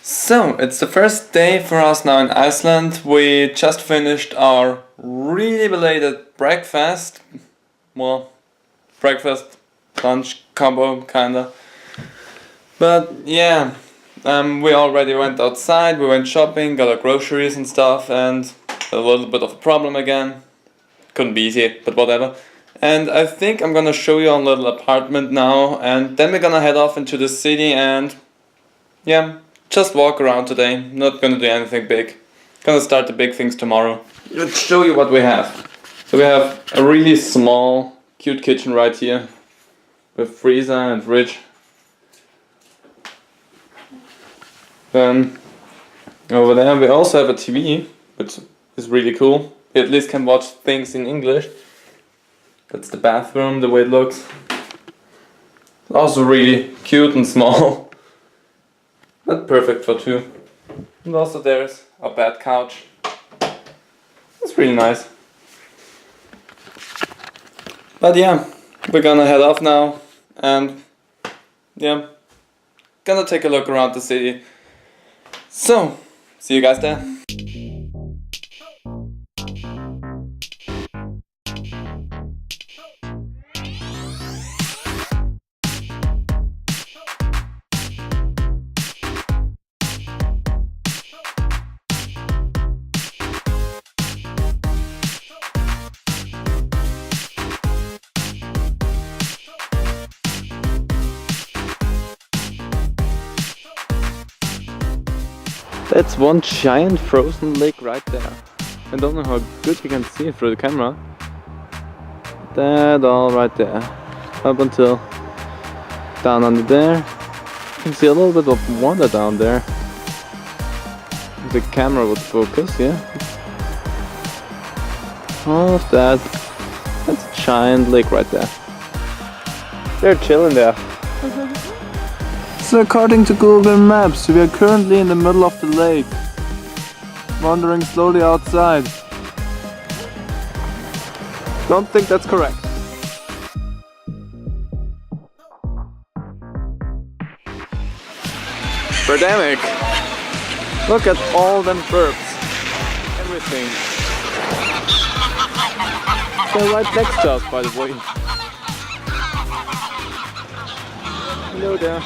So, it's the first day for us now in Iceland. We just finished our really belated breakfast. Well, breakfast, lunch combo, kinda. But yeah, we already went outside, we went shopping, got our groceries and stuff, and a little bit of a problem again. Couldn't be easy, but whatever. And I think I'm gonna show you our little apartment now, and then we're gonna head off into the city and yeah, just walk around today. Not gonna do anything big. Gonna start the big things tomorrow. Let's show you what we have. So we have a really small, cute kitchen right here with freezer and fridge. Then over there we also have a TV, which is really cool. We at least can watch things in English. That's the bathroom, the way it looks. Also really cute and small. But perfect for two. And also there's a bed couch. It's really nice. But yeah, we're gonna head off now and yeah, gonna take a look around the city. So, see you guys there. That's one giant frozen lake right there. I don't know how good you can see it through the camera. That all right there. Up until down under there. You can see a little bit of water down there. If the camera would focus, yeah. All of that. That's a giant lake right there. They're chilling there. So according to Google Maps, we are currently in the middle of the lake, wandering slowly outside. Don't think that's correct. Birdemic! Look at all them birds. Everything. They're right next to us, by the way. Hello there.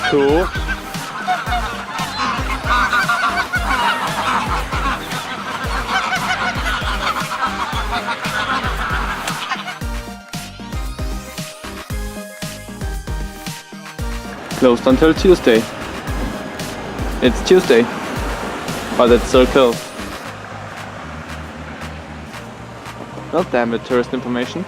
Cool. Closed until Tuesday. It's Tuesday, but it's still closed. Well, damn it, tourist information.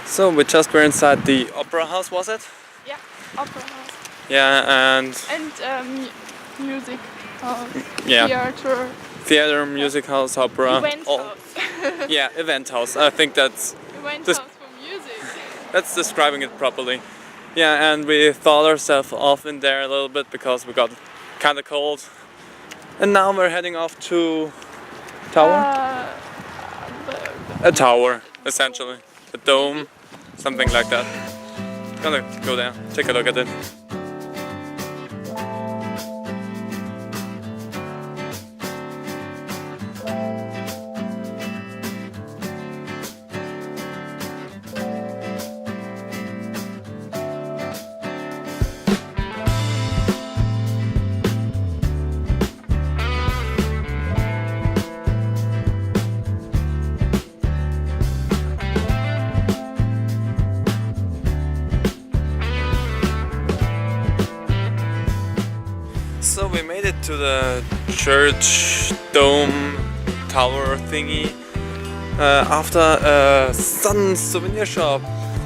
So we just were inside the opera house, was it? Yeah, opera house. Yeah, and music house. Yeah. Theater, music house, opera. Event house. Yeah, event house. I think that's event house for music. That's describing it properly. Yeah, and we thawed ourselves off in there a little bit because we got kind of cold. And now we're heading off to tower. A tower, essentially. A dome. Something like that. Gonna go there, take a look at it. made it to the church dome tower thingy after a sudden souvenir shop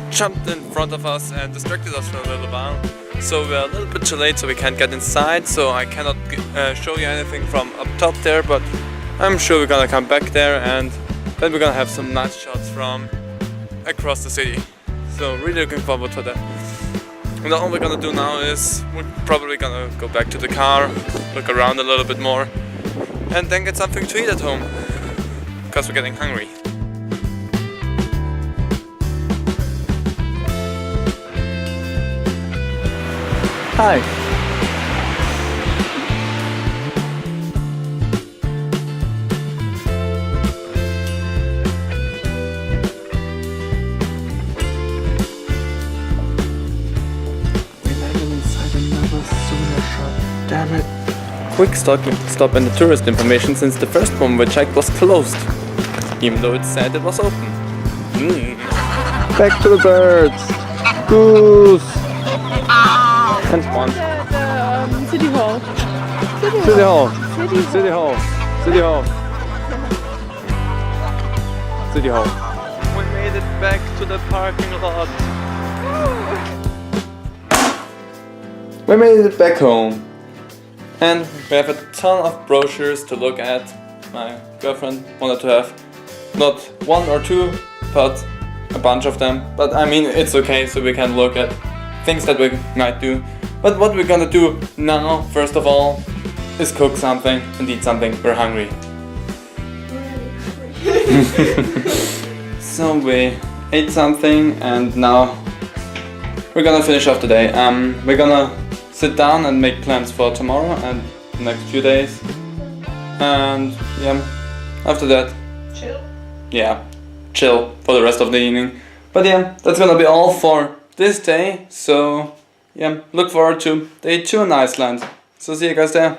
jumped in front of us and distracted us for a little while. So we're a little bit too late, so we can't get inside, so I cannot show you anything from up top there, but I'm sure we're gonna come back there and then we're gonna have some nice shots from across the city. So really looking forward to that. And all we're gonna do now is we're probably gonna go back to the car, look around a little bit more, and then get something to eat at home, because we're getting hungry. Hi. Damn it. Quick stop in the tourist information since the first one we checked was closed, even though it said it was open. Back to the birds! Goose! And one. The City Hall. City Hall! City Hall! City Hall! City Hall. We made it back to the parking lot. We made it back home. And we have a ton of brochures to look at. My girlfriend wanted to have not one or two, but a bunch of them. But I mean, it's okay, so we can look at things that we might do. But what we're gonna do now, first of all, is cook something and eat something. We're hungry. So we ate something and now we're gonna finish off the day. We're gonna sit down and make plans for tomorrow and the next few days. And yeah, after that, Chill. yeah, chill for the rest of the evening. But yeah, that's gonna be all for this day. So yeah, look forward to day 2 in Iceland. So see you guys there.